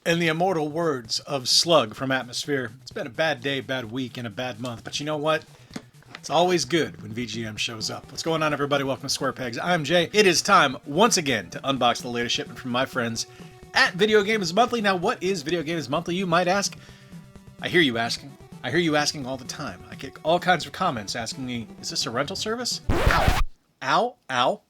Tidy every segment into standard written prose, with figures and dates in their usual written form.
In the immortal words of Slug from Atmosphere, it's been a bad day, bad week, and a bad month. But you know what? It's always good when VGM shows up. What's going on, everybody? Welcome to Square Pegs. I'm Jay. It is time, once again, to unbox the latest shipment from my friends at Video Games Monthly. Now, what is Video Games Monthly, you might ask? I hear you asking. I hear you asking all the time. I get all kinds of comments asking me, is this a rental service? Ow. Ow. Ow.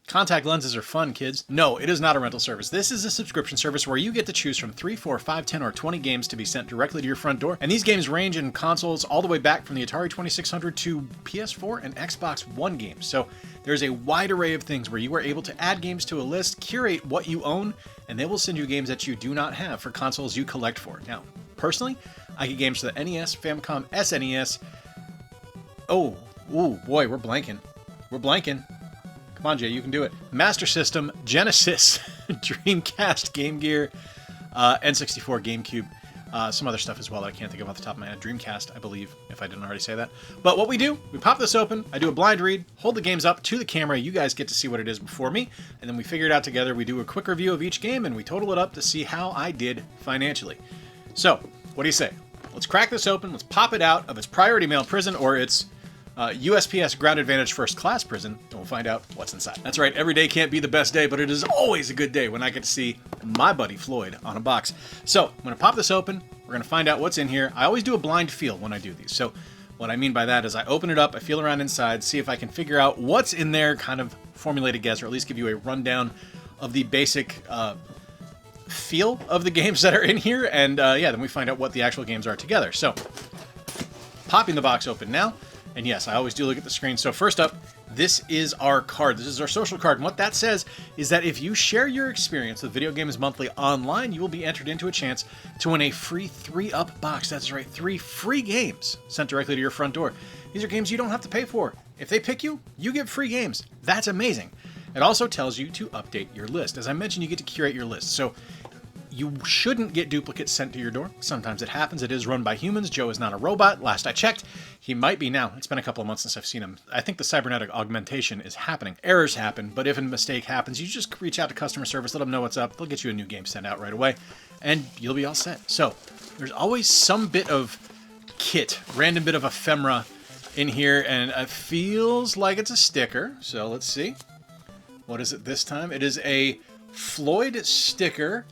Contact lenses are fun, kids. No, it is not a rental service. This is a subscription service where you get to choose from 3, 4, 5, 10, or 20 games to be sent directly to your front door. And these games range in consoles all the way back from the Atari 2600 to PS4 and Xbox One games. So there's a wide array of things where you are able to add games to a list, curate what you own, and they will send you games that you do not have for consoles you collect for. Now, personally, I get games for the NES, Famicom, SNES. Oh, ooh, boy, we're blanking. We're blanking. Come on, Jay, you can do it. Master System, Genesis, Dreamcast, Game Gear, N64, GameCube, some other stuff as well that I can't think of off the top of my head. Dreamcast, I believe, if I didn't already say that. But what we do, we pop this open, I do a blind read, hold the games up to the camera, you guys get to see what it is before me, and then we figure it out together. We do a quick review of each game, and we total it up to see how I did financially. So, what do you say? Let's crack this open, let's pop it out of its priority mail prison, or its USPS Ground Advantage First Class prison, and we'll find out what's inside. That's right, every day can't be the best day, but it is always a good day when I get to see my buddy Floyd on a box. So, I'm going to pop this open, we're going to find out what's in here. I always do a blind feel when I do these, so what I mean by that is I open it up, I feel around inside, see if I can figure out what's in there, kind of formulate a guess, or at least give you a rundown of the basic feel of the games that are in here, and yeah, then we find out what the actual games are together. So, popping the box open now. And yes, I always do look at the screen. So first up, this is our card. This is our social card. And what that says is that if you share your experience with Video Games Monthly online, you will be entered into a chance to win a free 3-up box. That's right, 3 free games sent directly to your front door. These are games you don't have to pay for. If they pick you, you get free games. That's amazing. It also tells you to update your list. As I mentioned, you get to curate your list. So you shouldn't get duplicates sent to your door. Sometimes it happens. It is run by humans. Joe is not a robot. Last I checked, he might be now. It's been a couple of months since I've seen him. I think the cybernetic augmentation is happening. Errors happen, but if a mistake happens, you just reach out to customer service, let them know what's up. They'll get you a new game sent out right away, and you'll be all set. So there's always some bit of kit, random bit of ephemera in here, and it feels like it's a sticker. So let's see. What is it this time? It is a Floyd sticker.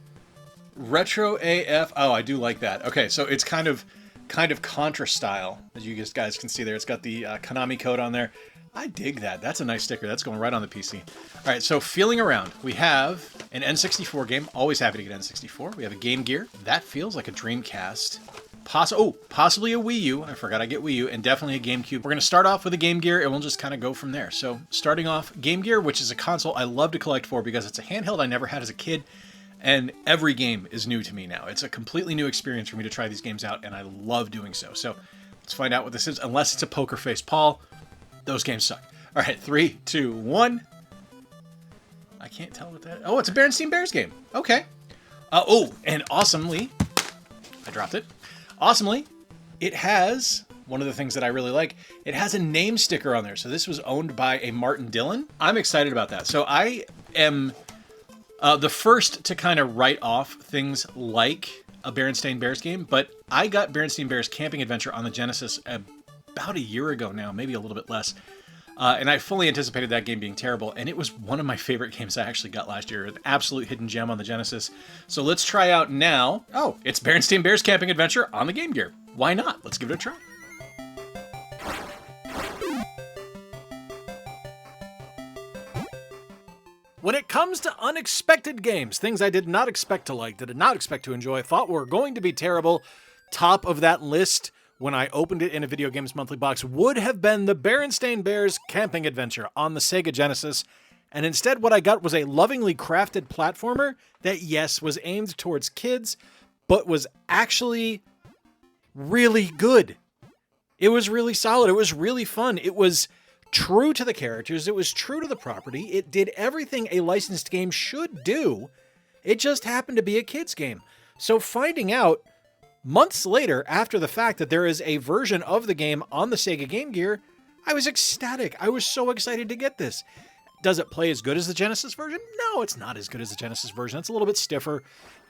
Retro AF. Oh, I do like that. Okay, so it's kind of Contra style, as you guys can see there. It's got the Konami code on there. I dig that. That's a nice sticker. That's going right on the PC. All right, so feeling around, we have an N64 game. Always happy to get N64. We have a Game Gear. That feels like a Dreamcast. Possibly a Wii U. I forgot I get Wii U, and definitely a GameCube. We're going to start off with a Game Gear, and we'll just kind of go from there. So starting off, Game Gear, which is a console I love to collect for because it's a handheld I never had as a kid. And every game is new to me now. It's a completely new experience for me to try these games out, and I love doing so. So let's find out what this is. Unless it's a Poker Face Paul, those games suck. All right, 3, 2, 1. I can't tell what that... Oh, it's a Berenstain Bears game. Okay. Oh, and awesomely... I dropped it. Awesomely, it has... One of the things that I really like, it has a name sticker on there. So this was owned by a Martin Dillon. I'm excited about that. So I am... the first to kind of write off things like a Berenstain Bears game, but I got Berenstain Bears Camping Adventure on the Genesis about a year ago now, maybe a little bit less, and I fully anticipated that game being terrible, and it was one of my favorite games I actually got last year, an absolute hidden gem on the Genesis. So let's try out now. Oh, it's Berenstain Bears Camping Adventure on the Game Gear. Why not? Let's give it a try. When it comes to unexpected games, things I did not expect to like, did not expect to enjoy, thought were going to be terrible, top of that list when I opened it in a Video Games Monthly box would have been the Berenstain Bears Camping Adventure on the Sega Genesis. And instead what I got was a lovingly crafted platformer that, yes, was aimed towards kids, but was actually really good. It was really solid. It was really fun. It was true to the characters, it was true to the property, it did everything a licensed game should do, it just happened to be a kid's game. So finding out months later, after the fact, that there is a version of the game on the Sega Game Gear, I was ecstatic. I was so excited to get this. Does it play as good as the Genesis version? No, it's not as good as the Genesis version. It's a little bit stiffer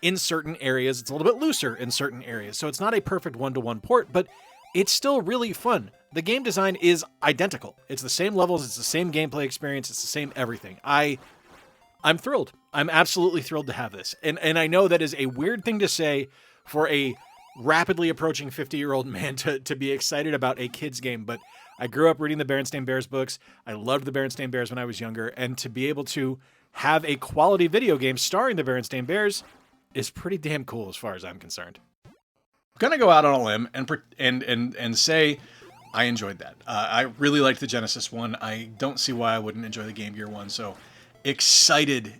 in certain areas. It's a little bit looser in certain areas. So it's not a perfect one-to-one port, but it's still really fun. The game design is identical. It's the same levels. It's the same gameplay experience. It's the same everything. I'm thrilled. I'm absolutely thrilled to have this. And I know that is a weird thing to say for a rapidly approaching 50-year-old man to be excited about a kid's game, but I grew up reading the Berenstain Bears books. I loved the Berenstain Bears when I was younger, and to be able to have a quality video game starring the Berenstain Bears is pretty damn cool as far as I'm concerned. I'm gonna go out on a limb and say I enjoyed that. I really liked the Genesis one. I don't see why I wouldn't enjoy the Game Gear one. So excited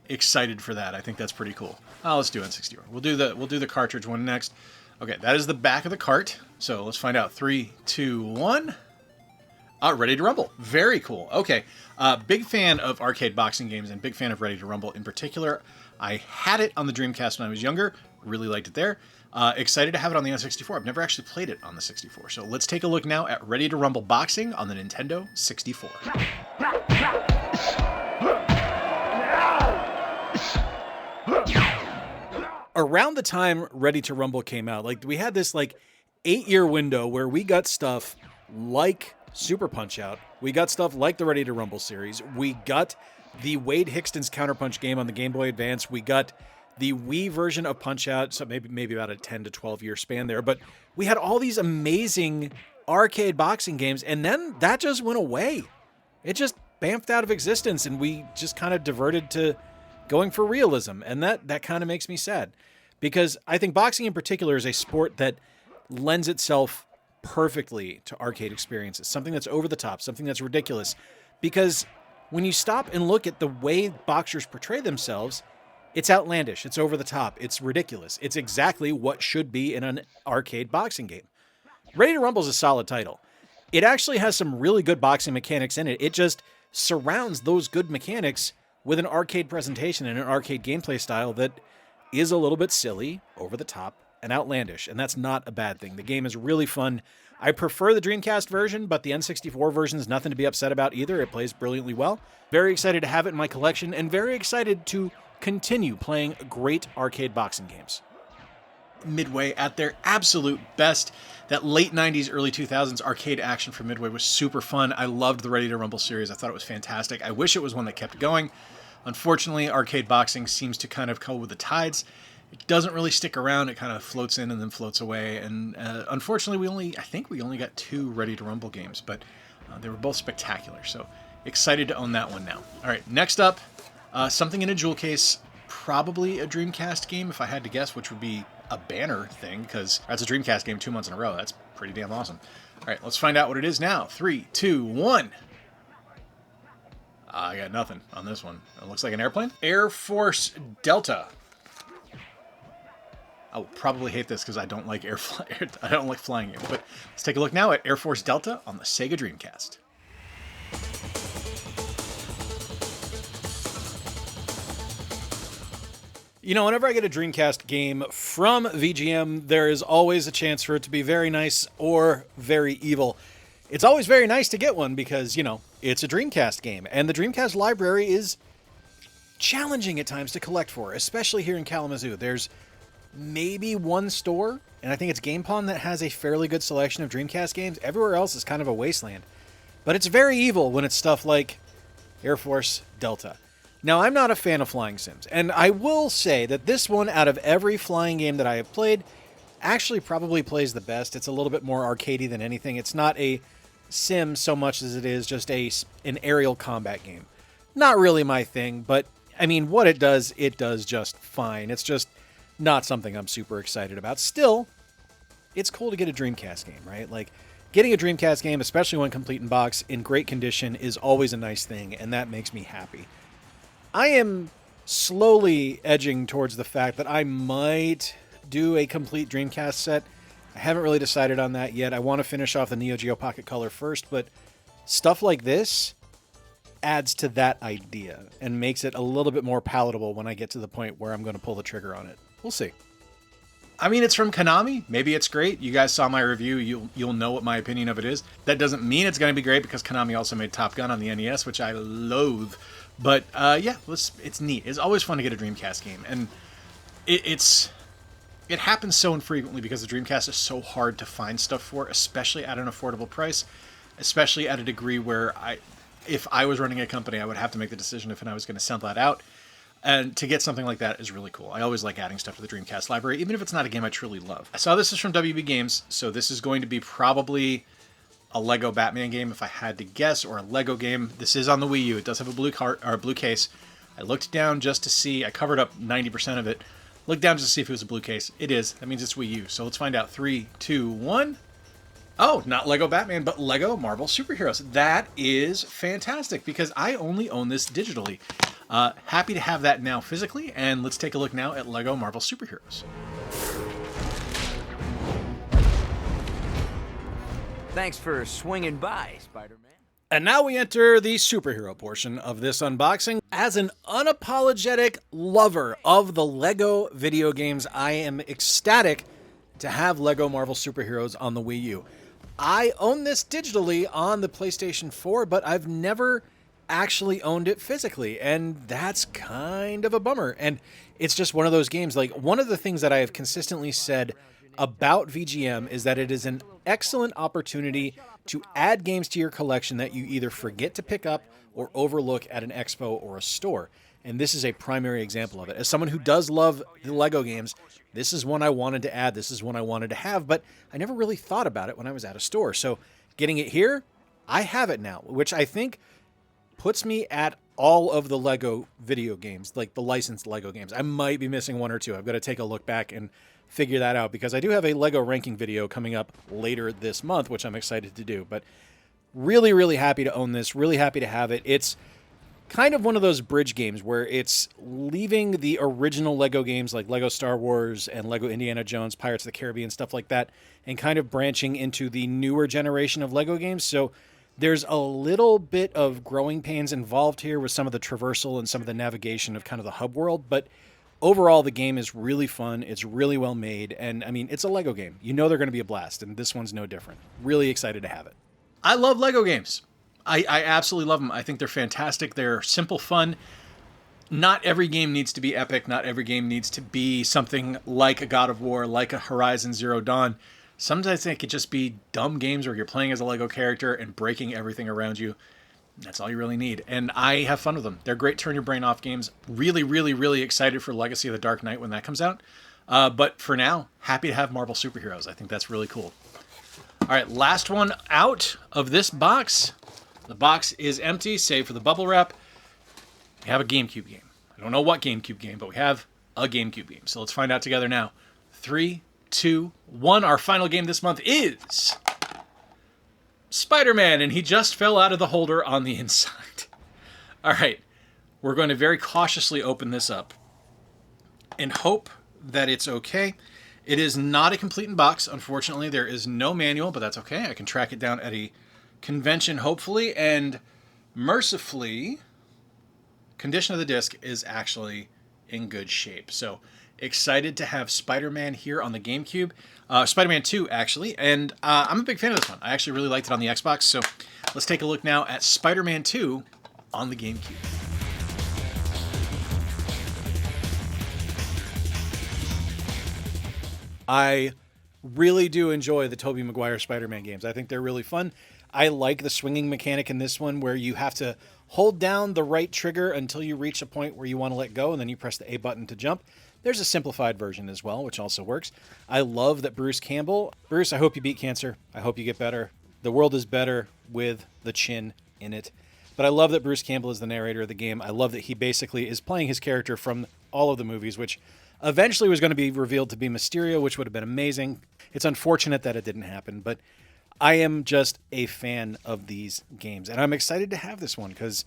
for that. I think that's pretty cool. Let's do N64. We'll do the cartridge one next. Okay, that is the back of the cart. So let's find out. 3, 2, 1. Ready to Rumble. Very cool. Okay. Big fan of arcade boxing games and big fan of Ready to Rumble in particular. I had it on the Dreamcast when I was younger. Really liked it there. Excited to have it on the N64. I've never actually played it on the 64. So let's take a look now at Ready to Rumble Boxing on the Nintendo 64. Around the time Ready to Rumble came out, we had this 8-year window where we got stuff like Super Punch-Out. We got stuff like the Ready to Rumble series. We got the Wade Hickston's Counterpunch game on the Game Boy Advance. We got the Wii version of Punch-Out, so maybe about a 10 to 12 year span there. But we had all these amazing arcade boxing games, and then that just went away. It just bamfed out of existence, and we just kind of diverted to going for realism, and that kind of makes me sad. Because I think boxing in particular is a sport that lends itself perfectly to arcade experiences. Something that's over the top, something that's ridiculous. Because when you stop and look at the way boxers portray themselves, it's outlandish, it's over the top, it's ridiculous. It's exactly what should be in an arcade boxing game. Ready to Rumble is a solid title. It actually has some really good boxing mechanics in it. It just surrounds those good mechanics with an arcade presentation and an arcade gameplay style that is a little bit silly, over the top, and outlandish, and that's not a bad thing. The game is really fun. I prefer the Dreamcast version, but the N64 version is nothing to be upset about either. It plays brilliantly well. Very excited to have it in my collection, and very excited to continue playing great arcade boxing games. Midway at their absolute best. That late 90s, early 2000s arcade action from Midway was super fun. I loved the Ready to Rumble series. I thought it was fantastic. I wish it was one that kept going. Unfortunately, arcade boxing seems to kind of go with the tides. It doesn't really stick around. It kind of floats in and then floats away. And unfortunately, I think we only got 2 Ready to Rumble games, but they were both spectacular. So excited to own that one now. All right, next up, something in a jewel case, probably a Dreamcast game if I had to guess, which would be a banner thing, because that's a Dreamcast game 2 months in a row. That's pretty damn awesome. All right, let's find out what it is now. 3, 2, 1. I got nothing on this one. It looks like an airplane. Air Force Delta. I will probably hate this because I don't like I don't like flying games. But let's take a look now at Air Force Delta on the Sega Dreamcast. You know, whenever I get a Dreamcast game from VGM, there is always a chance for it to be very nice or very evil. It's always very nice to get one because, it's a Dreamcast game. And the Dreamcast library is challenging at times to collect for, especially here in Kalamazoo. There's maybe one store, and I think it's Game Pawn, that has a fairly good selection of Dreamcast games. Everywhere else is kind of a wasteland. But it's very evil when it's stuff like Air Force Delta. Now, I'm not a fan of flying sims, and I will say that this one, out of every flying game that I have played, actually probably plays the best. It's a little bit more arcadey than anything. It's not a sim so much as it is just an aerial combat game. Not really my thing, but, what it does just fine. It's just not something I'm super excited about. Still, it's cool to get a Dreamcast game, right? Getting a Dreamcast game, especially when complete in box, in great condition, is always a nice thing, and that makes me happy. I am slowly edging towards the fact that I might do a complete Dreamcast set. I haven't really decided on that yet. I want to finish off the Neo Geo Pocket Color first, but stuff like this adds to that idea and makes it a little bit more palatable when I get to the point where I'm going to pull the trigger on it. We'll see. It's from Konami. Maybe it's great. You guys saw my review. You'll know what my opinion of it is. That doesn't mean it's going to be great because Konami also made Top Gun on the NES, which I loathe But yeah, it's neat. It's always fun to get a Dreamcast game, and it happens so infrequently because the Dreamcast is so hard to find stuff for, especially at an affordable price, especially at a degree where if I was running a company, I would have to make the decision if I was going to send that out. And to get something like that is really cool. I always like adding stuff to the Dreamcast library, even if it's not a game I truly love. I saw this is from WB Games, so this is going to be probably a Lego Batman game if I had to guess, or a Lego game. This is on the Wii U. It does have a blue case. I looked down just to see. I covered up 90% of it. Looked down just to see if it was a blue case. It is. That means it's Wii U. So let's find out. 3, 2, 1. Oh, not Lego Batman, but Lego Marvel Superheroes. That is fantastic because I only own this digitally. Happy to have that now physically, and let's take a look now at Lego Marvel Superheroes. Thanks for swinging by, Spider-Man. And now we enter the superhero portion of this unboxing. As an unapologetic lover of the Lego video games, I am ecstatic to have Lego Marvel Superheroes on the Wii U. I own this digitally on the PlayStation 4, but I've never actually owned it physically, and that's kind of a bummer. And it's just one of those games. Like, one of the things that I have consistently said about VGM is that it is an excellent opportunity to add games to your collection that you either forget to pick up or overlook at an expo or a store. And this is a primary example of it. As someone who does love the Lego games, this is one I wanted to add. This is one I wanted to have, but I never really thought about it when I was at a store. So getting it here, I have it now, which I think puts me at all of the Lego video games, like the licensed Lego games. I might be missing one or two. I've got to take a look back and figure that out because I do have a Lego ranking video coming up later this month, which I'm excited to do. But really, really happy to own this. Really happy to have it. It's kind of one of those bridge games where it's leaving the original Lego games like Lego Star Wars and Lego Indiana Jones, Pirates of the Caribbean, stuff like that, and kind of branching into the newer generation of Lego games. So there's a little bit of growing pains involved here with some of the traversal and some of the navigation of kind of the hub world, but overall the game is really fun. It's really well made, and I mean, it's a Lego game. You know they're going to be a blast, and this one's no different. Really excited to have it. I love Lego games. I absolutely love them. I think they're fantastic. They're simple fun. Not every game needs to be epic. Not every game needs to be something like a God of War, like a Horizon Zero Dawn. Sometimes they could just be dumb games where you're playing as a Lego character and breaking everything around you. That's all you really need. And I have fun with them. They're great turn your brain off games. Really, really, really excited for Legacy of the Dark Knight when that comes out. But for now, happy to have Marvel Superheroes. I think that's really cool. All right, last one out of this box. The box is empty, save for the bubble wrap. We have a GameCube game. I don't know what GameCube game, but we have a GameCube game. So let's find out together now. 3, 2, 1. Our final game this month is Spider-Man, and he just fell out of the holder on the inside. All right, we're going to very cautiously open this up and hope that it's okay. It is not a complete in box, unfortunately. There is no manual, but that's okay. I can track it down at a convention, hopefully, and mercifully, condition of the disc is actually in good shape. So excited to have Spider-Man here on the GameCube. Spider-Man 2, actually, and I'm a big fan of this one. I actually really liked it on the Xbox, so let's take a look now at Spider-Man 2 on the GameCube. I really do enjoy the Tobey Maguire Spider-Man games. I think they're really fun. I like the swinging mechanic in this one where you have to hold down the right trigger until you reach a point where you want to let go, and then you press the A button to jump. There's a simplified version as well, which also works. I love that Bruce Campbell... Bruce, I hope you beat cancer. I hope you get better. The world is better with the chin in it. But I love that Bruce Campbell is the narrator of the game. I love that he basically is playing his character from all of the movies, which eventually was going to be revealed to be Mysterio, which would have been amazing. It's unfortunate that it didn't happen, but I am just a fan of these games. And I'm excited to have this one because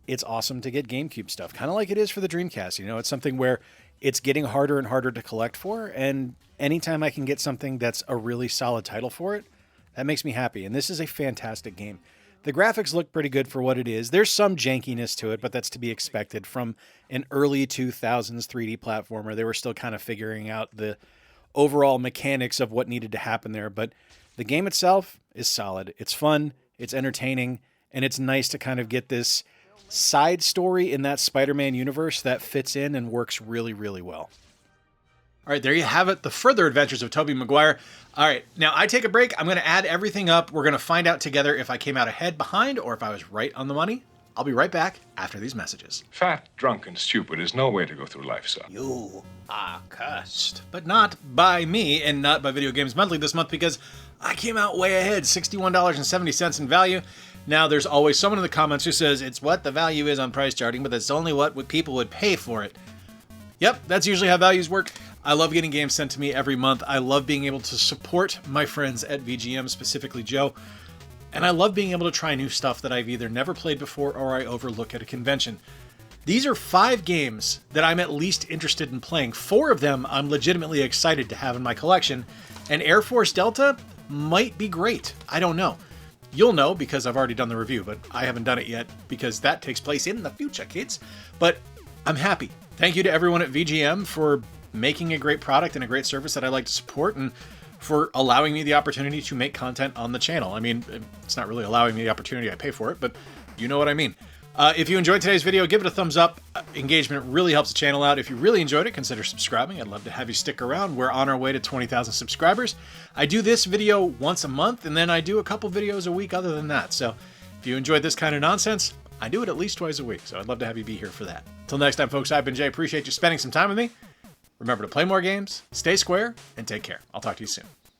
it's awesome to get GameCube stuff, kind of like it is for the Dreamcast. You know, it's something where it's getting harder and harder to collect for, and anytime I can get something that's a really solid title for it, that makes me happy. And this is a fantastic game. The graphics look pretty good for what it is. There's some jankiness to it, but that's to be expected from an early 2000s 3D platformer. They were still kind of figuring out the overall mechanics of what needed to happen there, but the game itself is solid. It's fun, it's entertaining, and it's nice to kind of get this side story in that Spider-Man universe that fits in and works really, really well. All right, there you have it, the further adventures of Tobey Maguire. All right, now I take a break. I'm going to add everything up. We're going to find out together if I came out ahead, behind, or if I was right on the money. I'll be right back after these messages. Fat, drunk, and stupid is no way to go through life, son. You are cursed. But not by me and not by Video Games Monthly this month, because I came out way ahead, $61.70 in value. Now, there's always someone in the comments who says it's what the value is on price charting, but that's only what people would pay for it. Yep, that's usually how values work. I love getting games sent to me every month. I love being able to support my friends at VGM, specifically Joe. And I love being able to try new stuff that I've either never played before or I overlook at a convention. These are 5 games that I'm at least interested in playing. 4 of them I'm legitimately excited to have in my collection. And Air Force Delta might be great. I don't know. You'll know because I've already done the review, but I haven't done it yet because that takes place in the future, kids. But I'm happy. Thank you to everyone at VGM for making a great product and a great service that I like to support, and for allowing me the opportunity to make content on the channel. I mean, it's not really allowing me the opportunity, I pay for it, but you know what I mean. If you enjoyed today's video, give it a thumbs up. Engagement really helps the channel out. If you really enjoyed it, consider subscribing. I'd love to have you stick around. We're on our way to 20,000 subscribers. I do this video once a month, and then I do a couple videos a week other than that. So if you enjoyed this kind of nonsense, I do it at least twice a week, so I'd love to have you be here for that. Till next time, folks, I've been Jay. Appreciate you spending some time with me. Remember to play more games, stay square, and take care. I'll talk to you soon.